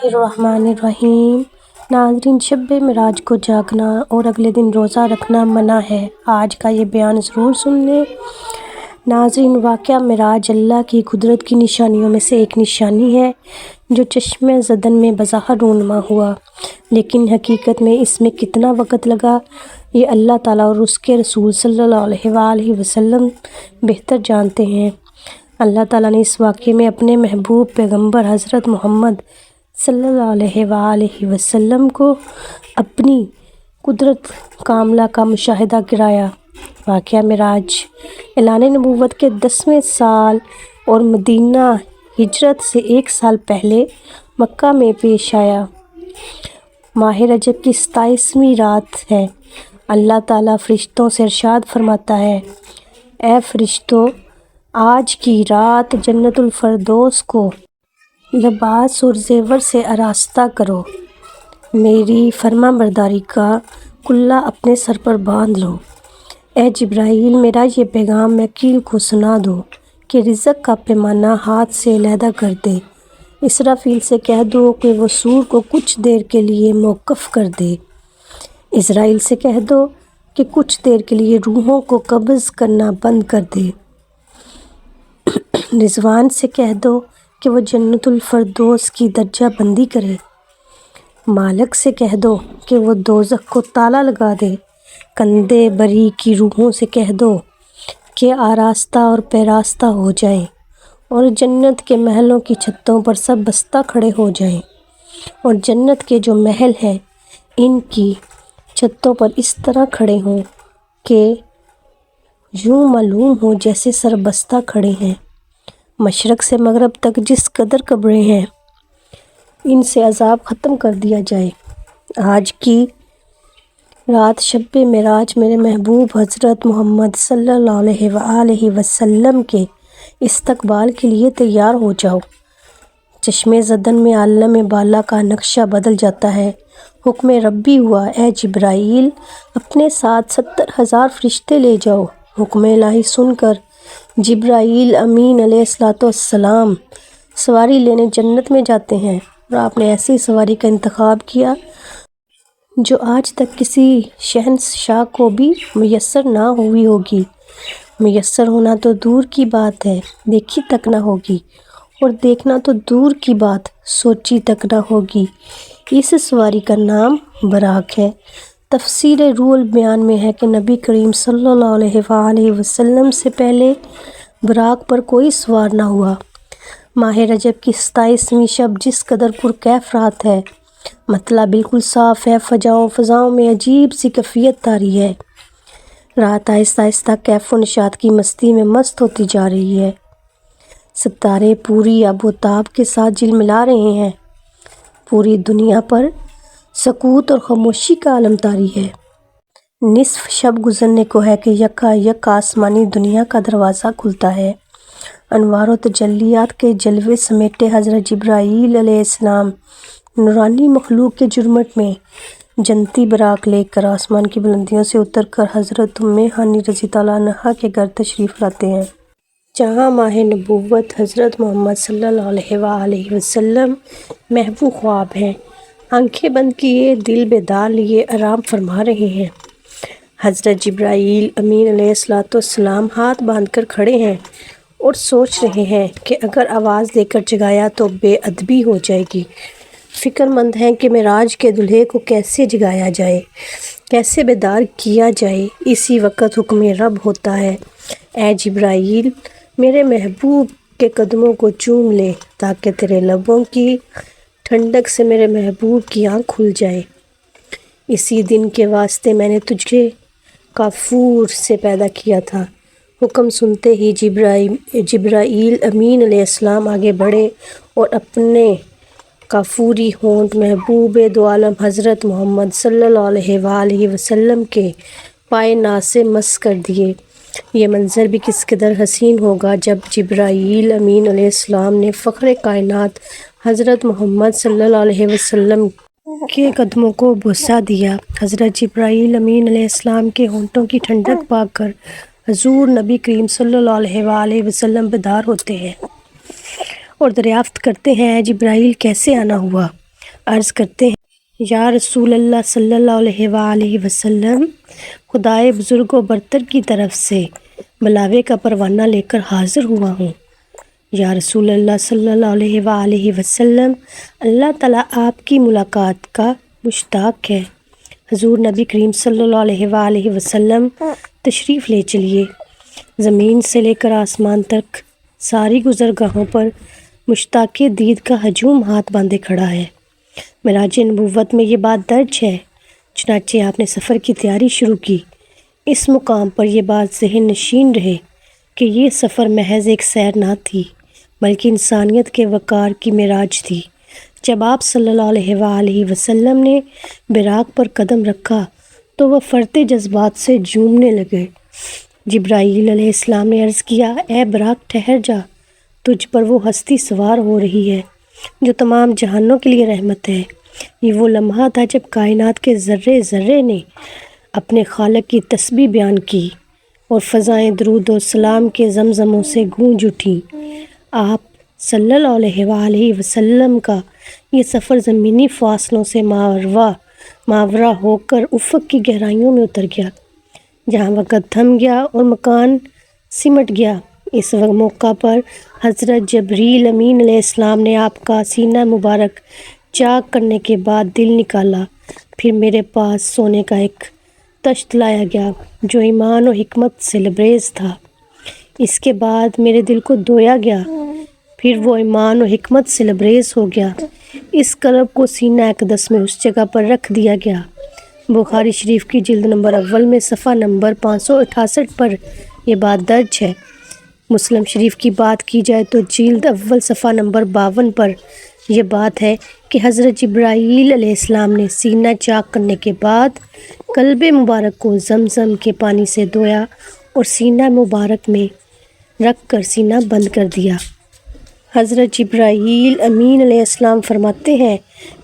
الرحمن الرحیم۔ ناظرین، شب معراج کو جاگنا اور اگلے دن روزہ رکھنا منع ہے۔ آج کا یہ بیان ضرور سن لیں۔ ناظرین، واقعہ معراج اللہ کی قدرت کی نشانیوں میں سے ایک نشانی ہے جو چشم زدن میں بظاہر رونما ہوا، لیکن حقیقت میں اس میں کتنا وقت لگا یہ اللہ تعالیٰ اور اس کے رسول صلی اللہ علیہ وآلہ وسلم بہتر جانتے ہیں۔ اللہ تعالیٰ نے اس واقعے میں اپنے محبوب پیغمبر حضرت محمد صلی اللہ علیہ وآلہ وسلم کو اپنی قدرت کاملہ کا مشاہدہ کرایا۔ واقعہ معراج اعلان نبوت کے 10ویں سال اور مدینہ ہجرت سے 1 سال پہلے مکہ میں پیش آیا۔ ماہ رجب کی 27ویں رات ہے۔ اللہ تعالیٰ فرشتوں سے ارشاد فرماتا ہے، اے فرشتوں، آج کی رات جنت الفردوس کو لباس اور زیور سے آراستہ کرو، میری فرما برداری کا کلہ اپنے سر پر باندھ لو۔ اے جبرائیل، میرا یہ پیغام میکائیل کو سنا دو کہ رزق کا پیمانہ ہاتھ سے علیحدہ کر دے۔ اسرافیل سے کہہ دو کہ وہ سور کو کچھ دیر کے لیے موقوف کر دے۔ اسرائیل سے کہہ دو کہ کچھ دیر کے لیے روحوں کو قبض کرنا بند کر دے۔ رضوان سے کہہ دو کہ وہ جنت الفردوس کی درجہ بندی کرے۔ مالک سے کہہ دو کہ وہ دوزخ کو تالا لگا دے۔ کندے بری کی روحوں سے کہہ دو کہ آراستہ اور پیراستہ ہو جائیں اور جنت کے محلوں کی چھتوں پر سب بستہ کھڑے ہو جائیں، اور جنت کے جو محل ہیں ان کی چھتوں پر اس طرح کھڑے ہوں کہ یوں معلوم ہو جیسے سربستہ کھڑے ہیں۔ مشرق سے مغرب تک جس قدر قبریں ہیں ان سے عذاب ختم کر دیا جائے۔ آج کی رات شب معراج میرے محبوب حضرت محمد صلی اللہ علیہ وآلہ وسلم کے استقبال کے لیے تیار ہو جاؤ۔ چشم زدن میں عالم بالا کا نقشہ بدل جاتا ہے۔ حکم ربی ہوا، اے جبرائیل، اپنے ساتھ 70,000 فرشتے لے جاؤ۔ حکم الہی سن کر جبرائیل امین علیہ السلام سواری لینے جنت میں جاتے ہیں، اور آپ نے ایسی سواری کا انتخاب کیا جو آج تک کسی شہنشاہ کو بھی میسر نہ ہوئی ہوگی۔ میسر ہونا تو دور کی بات ہے، دیکھی تک نہ ہوگی، اور دیکھنا تو دور کی بات، سوچی تک نہ ہوگی۔ اس سواری کا نام براق ہے۔ تفسیر روح البیان میں ہے کہ نبی کریم صلی اللہ علیہ وآلہ وسلم سے پہلے براق پر کوئی سوار نہ ہوا۔ ماہ رجب کی 27ویں شب جس قدر پرکیف رات ہے، مطلع بالکل صاف ہے، فضاؤں میں عجیب سی کیفیت طاری ہے۔ رات آہستہ آہستہ کیف و نشاط کی مستی میں مست ہوتی جا رہی ہے۔ ستارے پوری آب و تاب کے ساتھ جلملا رہے ہیں۔ پوری دنیا پر سکوت اور خاموشی کا عالم طاری ہے۔ نصف شب گزرنے کو ہے کہ یکا یک آسمانی دنیا کا دروازہ کھلتا ہے۔ انوار و تجلیات کے جلوے سمیٹے حضرت جبرائیل علیہ السلام نورانی مخلوق کے جرمٹ میں جنتی براق لے کر آسمان کی بلندیوں سے اتر کر حضرت ام ہانی رضی اللہ عنہا کے گھر تشریف لاتے ہیں، جہاں ماہ نبوت حضرت محمد صلی اللہ علیہ وآلہ وسلم محو خواب ہیں، آنکھیں بند کیے، دل بیدار لیے آرام فرما رہے ہیں۔ حضرت جبرائیل امین علیہ السلام ہاتھ باندھ کر کھڑے ہیں اور سوچ رہے ہیں کہ اگر آواز دے کر جگایا تو بے ادبی ہو جائے گی۔ فکر مند ہیں کہ معراج کے دلہے کو کیسے جگایا جائے، کیسے بیدار کیا جائے۔ اسی وقت حکم رب ہوتا ہے، اے جبرائیل، میرے محبوب کے قدموں کو چوم لے تاکہ تیرے لبوں کی ٹھنڈک سے میرے محبوب کی آنکھ کھل جائے۔ اسی دن کے واسطے میں نے تجھے کافور سے پیدا کیا تھا۔ حکم سنتے ہی جبرائیل امین علیہ السلام آگے بڑھے اور اپنے کافوری ہونٹ محبوب دو عالم حضرت محمد صلی اللہ علیہ وآلہ وسلم کے پائے ناز سے مس کر دیے۔ یہ منظر بھی کس قدر حسین ہوگا جب جبرائیل امین علیہ السلام نے فخر کائنات حضرت محمد صلی اللہ علیہ وسلم کے قدموں کو بوسہ دیا۔ حضرت جبرائیل امین علیہ السلام کے ہونٹوں کی ٹھنڈک پا کر حضور نبی کریم صلی اللہ علیہ وآلہ وسلم بیدار ہوتے ہیں اور دریافت کرتے ہیں، اے جبرائیل، کیسے آنا ہوا؟ عرض کرتے ہیں، یا رسول اللہ صلی اللہ علیہ وآلہ وسلم، خدائے بزرگ و برتر کی طرف سے بلاوے کا پروانہ لے کر حاضر ہوا ہوں۔ یا رسول اللہ صلی اللہ علیہ وآلہ وسلم، اللہ تعالیٰ آپ کی ملاقات کا مشتاق ہے۔ حضور نبی کریم صلی اللہ علیہ وآلہ وسلم تشریف لے چلیے۔ زمین سے لے کر آسمان تک ساری گزرگاہوں پر مشتاق دید کا ہجوم ہاتھ باندھے کھڑا ہے۔ معراج نبوت میں یہ بات درج ہے، چنانچہ آپ نے سفر کی تیاری شروع کی۔ اس مقام پر یہ بات ذہن نشین رہے کہ یہ سفر محض ایک سیر نہ تھی، بلکہ انسانیت کے وقار کی معراج تھی۔ جب آپ صلی اللہ علیہ وآلہ وسلم نے براق پر قدم رکھا تو وہ فرتے جذبات سے جھومنے لگے۔ جبرائیل علیہ السلام نے عرض کیا، اے براق ٹھہر جا، تجھ پر وہ ہستی سوار ہو رہی ہے جو تمام جہانوں کے لیے رحمت ہے۔ یہ وہ لمحہ تھا جب کائنات کے ذرے ذرے نے اپنے خالق کی تسبیح بیان کی اور فضائیں درود و سلام کے زمزموں سے گونج اٹھیں۔ آپ صلی اللہ علیہ وآلہ وسلم کا یہ سفر زمینی فاصلوں سے ماورا ہو کر افق کی گہرائیوں میں اتر گیا، جہاں وقت تھم گیا اور مکان سمٹ گیا۔ اس موقع پر حضرت جبریل امین علیہ السلام نے آپ کا سینہ مبارک چاک کرنے کے بعد دل نکالا۔ پھر میرے پاس سونے کا ایک تشت لایا گیا جو ایمان و حکمت سے لبریز تھا۔ اس کے بعد میرے دل کو دھویا گیا، پھر وہ ایمان و حکمت سے لبریز ہو گیا۔ اس قلب کو سینہ اقدس میں اس جگہ پر رکھ دیا گیا۔ بخاری شریف کی جلد نمبر اول میں صفحہ نمبر 568 پر یہ بات درج ہے۔ مسلم شریف کی بات کی جائے تو جلد اول صفحہ نمبر 52 پر یہ بات ہے کہ حضرت جبرائیل علیہ السلام نے سینہ چاک کرنے کے بعد قلب مبارک کو زمزم کے پانی سے دھویا اور سینہ مبارک میں رکھ کر سینہ بند کر دیا۔ حضرت جبرائیل امین علیہ السلام فرماتے ہیں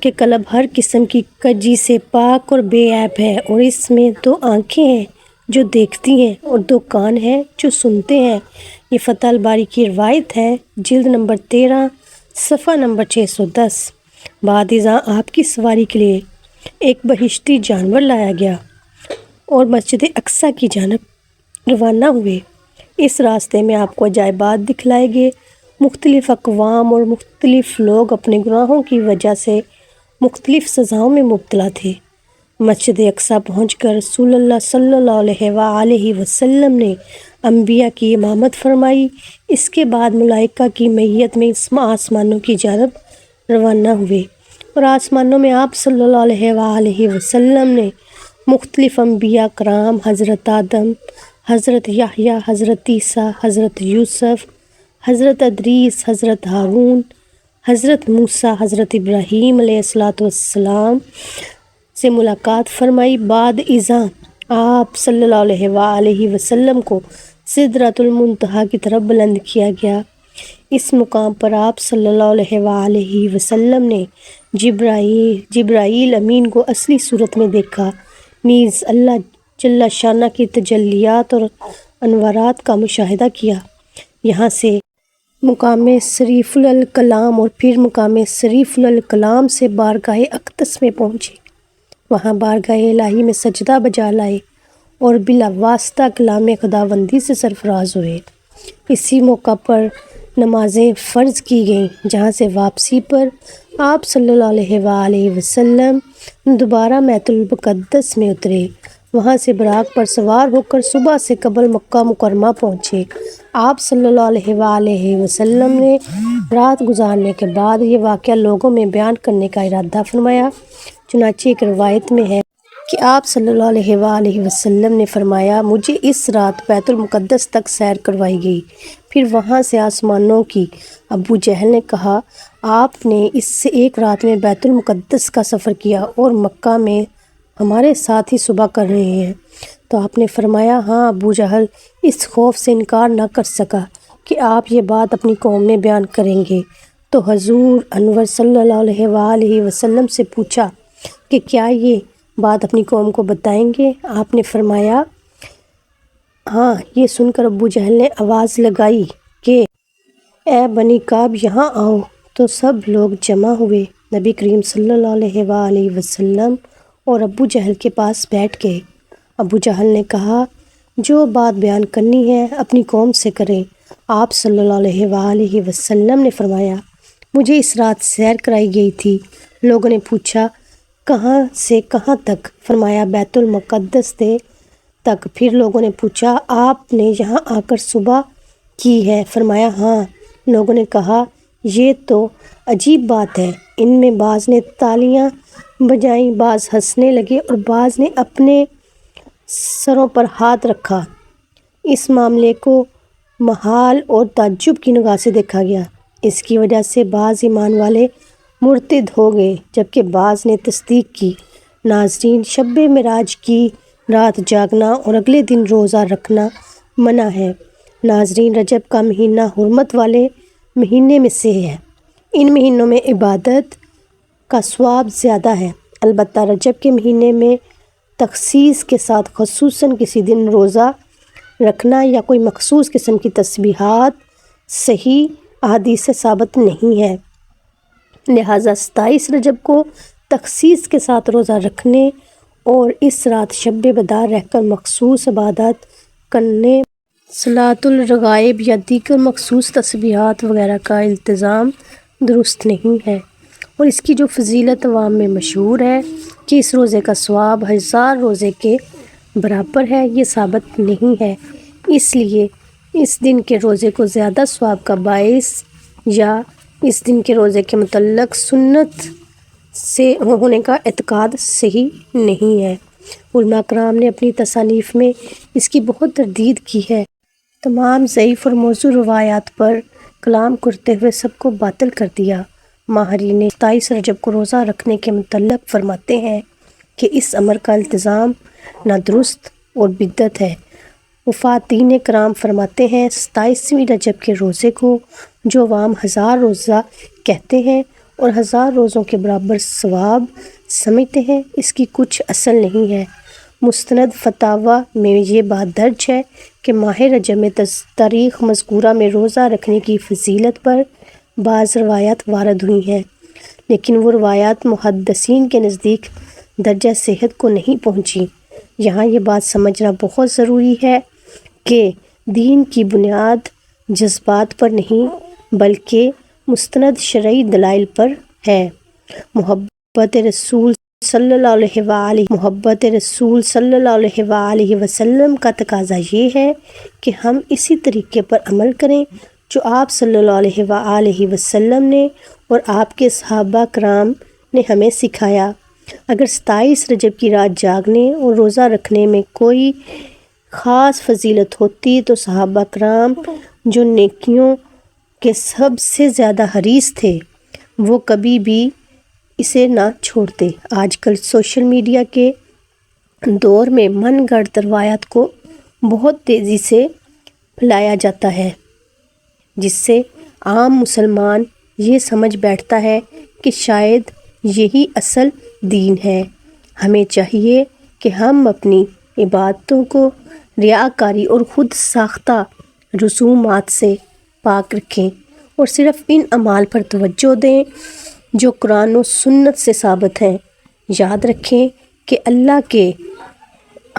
کہ قلب ہر قسم کی کجی سے پاک اور بے عیب ہے، اور اس میں 2 آنکھیں ہیں جو دیکھتی ہیں اور 2 کان ہیں جو سنتے ہیں۔ یہ فتح الباری کی روایت ہے، جلد نمبر 13 صفحہ نمبر 610۔ بعد ازاں آپ کی سواری کے لیے ایک بہشتی جانور لایا گیا اور مسجد اقصیٰ کی جانب روانہ ہوئے۔ اس راستے میں آپ کو عجائبات دکھلائے گئے۔ مختلف اقوام اور مختلف لوگ اپنے گناہوں کی وجہ سے مختلف سزاؤں میں مبتلا تھے۔ مسجد اقصیٰ پہنچ کر رسول اللہ صلی اللہ علیہ وآلہ وسلم نے انبیاء کی امامت فرمائی۔ اس کے بعد ملائکہ کی معیت میں آسمانوں کی جانب روانہ ہوئے، اور آسمانوں میں آپ صلی اللہ علیہ وآلہ وسلم نے مختلف انبیاء کرام، حضرت آدم، حضرت یحییٰ، حضرت عیسیٰ، حضرت یوسف، حضرت ادریس، حضرت ہارون، حضرت موسیٰ، حضرت ابراہیم علیہ السلام سے ملاقات فرمائی۔ بعد ازاں آپ صلی اللہ علیہ وآلہ وسلم کو سدرۃ المنتہا کی طرف بلند کیا گیا۔ اس مقام پر آپ صلی اللہ علیہ وآلہ وسلم نے جبرائیل امین کو اصلی صورت میں دیکھا، نیز اللہ جل شانہ کی تجلیات اور انوارات کا مشاہدہ کیا۔ یہاں سے مقام شریف الکلام اور پھر مقام شریف الکلام سے بارگاہ اقدس میں پہنچے۔ وہاں بارگاہ الہی میں سجدہ بجا لائے اور بلا واسطہ کلام خداوندی سے سرفراز ہوئے۔ اسی موقع پر نمازیں فرض کی گئیں، جہاں سے واپسی پر آپ صلی اللہ علیہ وآلہ وسلم دوبارہ بیت المقدس میں اترے۔ وہاں سے براق پر سوار ہو کر صبح سے قبل مکہ مکرمہ پہنچے۔ آپ صلی اللہ علیہ وآلہ وسلم نے رات گزارنے کے بعد یہ واقعہ لوگوں میں بیان کرنے کا ارادہ فرمایا۔ چنانچہ ایک روایت میں ہے کہ آپ صلی اللہ علیہ وآلہ وسلم نے فرمایا، مجھے اس رات بیت المقدس تک سیر کروائی گئی، پھر وہاں سے آسمانوں کی۔ ابو جہل نے کہا، آپ نے اس سے ایک رات میں بیت المقدس کا سفر کیا اور مکہ میں ہمارے ساتھ ہی صبح کر رہے ہیں۔ تو آپ نے فرمایا، ہاں۔ ابو جہل اس خوف سے انکار نہ کر سکا کہ آپ یہ بات اپنی قوم میں بیان کریں گے، تو حضور انور صلی اللہ علیہ وآلہ وسلم سے پوچھا کہ کیا یہ بات اپنی قوم کو بتائیں گے؟ آپ نے فرمایا، ہاں۔ یہ سن کر ابو جہل نے آواز لگائی کہ اے بنی کعب، یہاں آؤ، تو سب لوگ جمع ہوئے۔ نبی کریم صلی اللہ علیہ وآلہ وسلم اور ابو جہل کے پاس بیٹھ گئے۔ ابو جہل نے کہا، جو بات بیان کرنی ہے اپنی قوم سے کریں۔ آپ صلی اللہ علیہ وآلہ وسلم نے فرمایا، مجھے اس رات سیر کرائی گئی تھی۔ لوگوں نے پوچھا، کہاں سے کہاں تک؟ فرمایا، بیت المقدس تک۔ پھر لوگوں نے پوچھا، آپ نے یہاں آ کر صبح کی ہے؟ فرمایا، ہاں۔ لوگوں نے کہا، یہ تو عجیب بات ہے۔ ان میں بعض نے تالیاں بجائیں، بعض ہنسنے لگے اور بعض نے اپنے سروں پر ہاتھ رکھا۔ اس معاملے کو محال اور تعجب کی نگاہ سے دیکھا گیا۔ اس کی وجہ سے بعض ایمان والے مرتد ہو گئے جبکہ بعض نے تصدیق کی۔ ناظرین، شب معراج کی رات جاگنا اور اگلے دن روزہ رکھنا منع ہے۔ ناظرین، رجب کا مہینہ حرمت والے مہینے میں سے ہے۔ ان مہینوں میں عبادت کا ثواب زیادہ ہے۔ البتہ رجب کے مہینے میں تخصیص کے ساتھ خصوصاً کسی دن روزہ رکھنا یا کوئی مخصوص قسم کی تسبیحات صحیح احادیث سے ثابت نہیں ہے۔ لہٰذا 27 رجب کو تخصیص کے ساتھ روزہ رکھنے اور اس رات شب بیدار رہ کر مخصوص عبادات کرنے، صلاۃ الرغائب یا دیگر مخصوص تسبیحات وغیرہ کا التزام درست نہیں ہے، اور اس کی جو فضیلت عوام میں مشہور ہے کہ اس روزے کا ثواب 1000 روزے کے برابر ہے، یہ ثابت نہیں ہے۔ اس لیے اس دن کے روزے کو زیادہ ثواب کا باعث یا اس دن کے روزے کے متعلق سنت سے ہونے کا اعتقاد صحیح نہیں ہے۔ علماء کرام نے اپنی تصانیف میں اس کی بہت تردید کی ہے۔ تمام ضعیف اور موضوع روایات پر کلام کرتے ہوئے سب کو باطل کر دیا۔ ماہرین 27 رجب کو روزہ رکھنے کے متعلق فرماتے ہیں کہ اس امر کا التزام نادرست اور بدعت ہے۔ مفاتین کرام فرماتے ہیں، 27ویں رجب کے روزے کو جو عوام 1000 روزہ کہتے ہیں اور 1000 روزوں کے برابر ثواب سمجھتے ہیں، اس کی کچھ اصل نہیں ہے۔ مستند فتاویٰ میں یہ بات درج ہے کہ ماہ رجب میں تاریخ مذکورہ میں روزہ رکھنے کی فضیلت پر بعض روایات وارد ہوئی ہیں، لیکن وہ روایات محدثین کے نزدیک درجہ صحت کو نہیں پہنچی۔ یہاں یہ بات سمجھنا بہت ضروری ہے کہ دین کی بنیاد جذبات پر نہیں بلکہ مستند شرعی دلائل پر ہے۔ محبت رسول صلی اللہ علیہ وآلہ وسلم کا تقاضا یہ ہے کہ ہم اسی طریقے پر عمل کریں جو آپ صلی اللہ علیہ وآلہ وسلم نے اور آپ کے صحابہ کرام نے ہمیں سکھایا۔ اگر 27 رجب کی رات جاگنے اور روزہ رکھنے میں کوئی خاص فضیلت ہوتی تو صحابہ کرام جو نیکیوں کے سب سے زیادہ حریص تھے وہ کبھی بھی اسے نہ چھوڑتے۔ آج کل سوشل میڈیا کے دور میں من گھڑت روایات کو بہت تیزی سے پھیلایا جاتا ہے، جس سے عام مسلمان یہ سمجھ بیٹھتا ہے کہ شاید یہی اصل دین ہے۔ ہمیں چاہیے کہ ہم اپنی عبادتوں کو ریاکاری اور خود ساختہ رسومات سے پاک رکھیں اور صرف ان اعمال پر توجہ دیں جو قرآن و سنت سے ثابت ہیں۔ یاد رکھیں کہ اللہ کے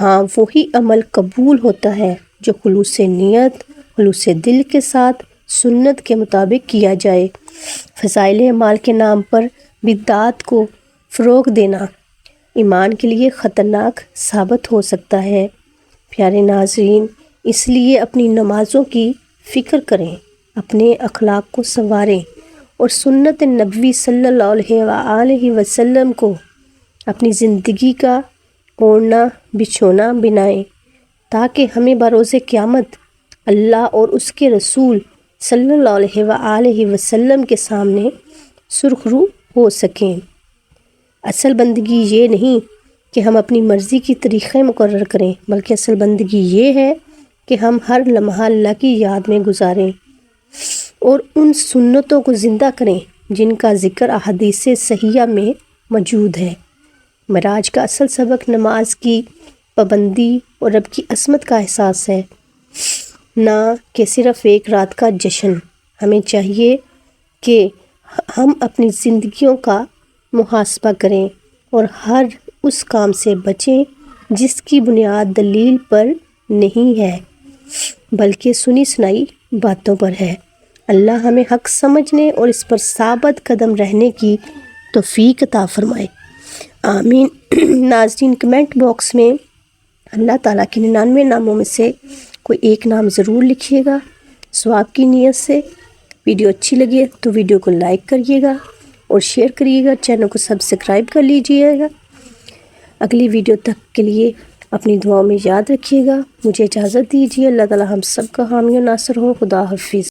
ہاں وہی عمل قبول ہوتا ہے جو خلوص نیت، خلوص دل کے ساتھ سنت کے مطابق کیا جائے۔ فضائل اعمال کے نام پر بدعات کو فروغ دینا ایمان کے لیے خطرناک ثابت ہو سکتا ہے۔ پیارے ناظرین، اس لیے اپنی نمازوں کی فکر کریں، اپنے اخلاق کو سنواریں اور سنت نبوی صلی اللہ علیہ وآلہ وسلم کو اپنی زندگی کا اوڑھنا بچھونا بنائیں تاکہ ہمیں بروز قیامت اللہ اور اس کے رسول صلی اللہ علیہ وآلہ وسلم کے سامنے سرخ رو ہو سکیں۔ اصل بندگی یہ نہیں کہ ہم اپنی مرضی کی طریقے مقرر کریں، بلکہ اصل بندگی یہ ہے کہ ہم ہر لمحہ اللہ کی یاد میں گزاریں اور ان سنتوں کو زندہ کریں جن کا ذکر احادیث صحیحہ میں موجود ہے۔ معراج کا اصل سبق نماز کی پابندی اور رب کی عظمت کا احساس ہے، نہ کہ صرف ایک رات کا جشن۔ ہمیں چاہیے کہ ہم اپنی زندگیوں کا محاسبہ کریں اور ہر اس کام سے بچیں جس کی بنیاد دلیل پر نہیں ہے بلکہ سنی سنائی باتوں پر ہے۔ اللہ ہمیں حق سمجھنے اور اس پر ثابت قدم رہنے کی توفیق عطا فرمائے، آمین۔ ناظرین، کمنٹ باکس میں اللہ تعالیٰ کے 99 ناموں میں سے کوئی ایک نام ضرور لکھیے گا ثواب کی نیت سے۔ ویڈیو اچھی لگے تو ویڈیو کو لائک کریے گا اور شیئر کریے گا، چینل کو سبسکرائب کر لیجیے گا۔ اگلی ویڈیو تک کے لیے اپنی دعاؤں میں یاد رکھیے گا۔ مجھے اجازت دیجیے، اللہ تعالیٰ ہم سب کا حامی و ناصر ہو۔ خدا حافظ۔